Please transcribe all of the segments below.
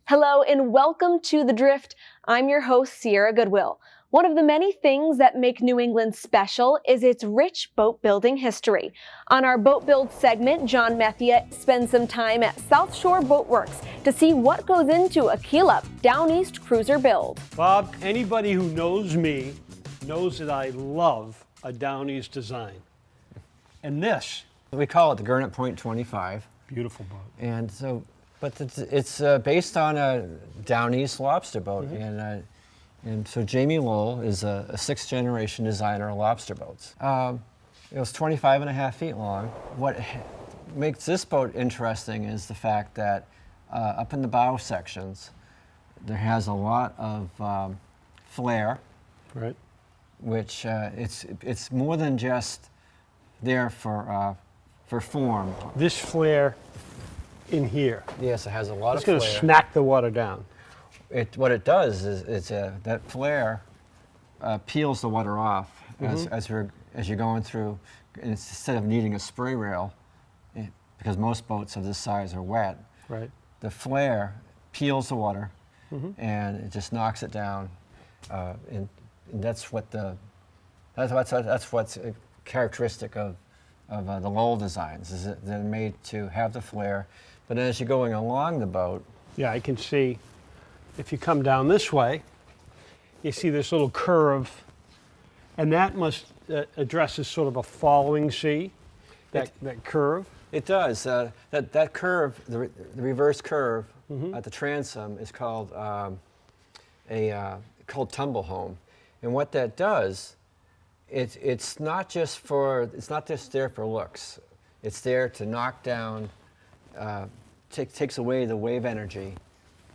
Hello and welcome to The Drift. I'm your host, Sierra Goodwill. One of the many things that make New England special is its rich boat building history. On our Boat Build segment, John Methia spends some time at South Shore Boat Works to see what goes into a keel-up Downeast cruiser build. Bob, anybody who knows me knows that I love a Downeast design. And this. We call it the Gurnett Point 25. Beautiful boat. And so, but it's based on a Downeast lobster boat. Mm-hmm. And so Jamie Lowell is a sixth generation designer of lobster boats. It was 25 and a half feet long. What makes this boat interesting is the fact that up in the bow sections, there has a lot of flare. Right. Which it's more than just there for form. This flare in here. Yes, it has a lot It's of going flare. to smack the water down. What it does is that flare peels the water off as you're going through. Instead of needing a spray rail, because most boats of this size are wet. Right. The flare peels the water, and it just knocks it down. And that's what's characteristic of the Lowell designs, is that they're made to have the flare, but as you're going along the boat. Yeah, I can see, if you come down this way, you see this little curve, and that must addresses sort of a following sea, that curve. It does. That curve, the reverse curve at the transom is called tumble home. And what that does, it's not just there for looks. It's there to knock down, takes away the wave energy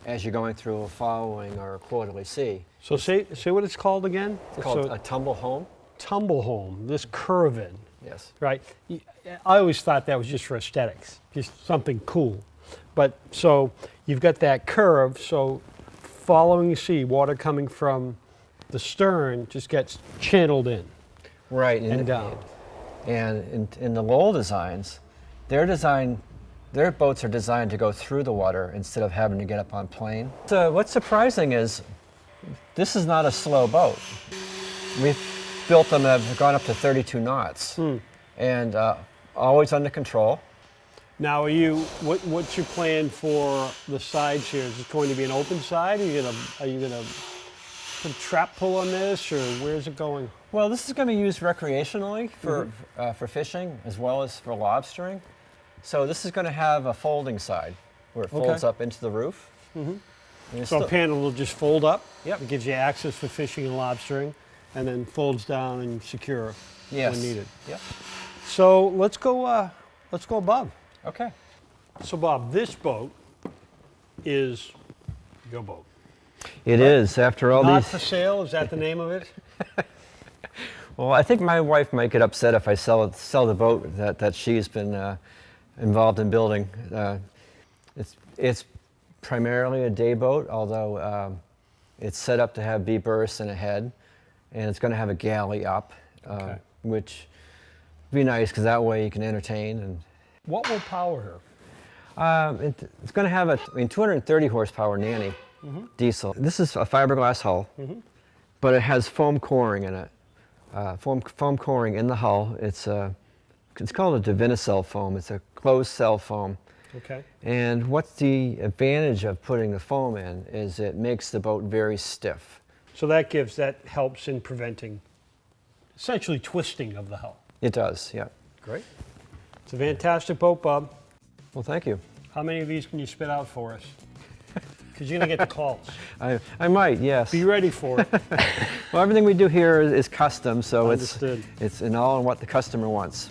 as you're going through a following or a quarterly sea. So say what it's called again? It's called a tumble home. Tumble home, this curve in. Yes. Right. I always thought that was just for aesthetics, just something cool. But so you've got that curve, so following the sea, water coming from the stern just gets channeled in. Right. And down. And in the Lowell designs, their boats are designed to go through the water instead of having to get up on plane. So what's surprising is this is not a slow boat. We've built them that have gone up to 32 knots and always under control. Now, what's your plan for the sides here? Is it going to be an open side? Are you gonna put a trap pull on this, or where's it going? Well, this is going to be used recreationally for fishing as well as for lobstering. So this is going to have a folding side where it folds up into the roof. So a panel will just fold up. Yep. It gives you access for fishing and lobstering, and then folds down and secure when needed. Yep. So let's go above. Okay. So Bob, this boat is your boat. It is, after all Not these. for sale, is that the name of it? Well, I think my wife might get upset if I sell the boat that she's been involved in building. It's primarily a day boat, although it's set up to have B-berths and a head, and it's going to have a galley up, which would be nice because that way you can entertain. And What will power her? it's going to have a 230 horsepower Nanny diesel. This is a fiberglass hull, but it has foam coring in it. Foam coring in the hull. It's called a Divinicel foam. It's a closed cell foam. Okay. And what's the advantage of putting the foam in is it makes the boat very stiff. So that helps in preventing essentially twisting of the hull. It does, yeah. Great. It's a fantastic boat, Bob. Well, thank you. How many of these can you spit out for us? Because you're going to get the calls. I might, yes. Be ready for it. Well, everything we do here is custom, so Understood. it's in all on what the customer wants.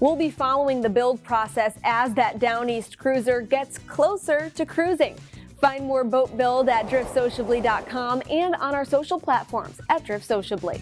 We'll be following the build process as that Downeast cruiser gets closer to cruising. Find more boat build at driftsociably.com and on our social platforms at Drift Sociably.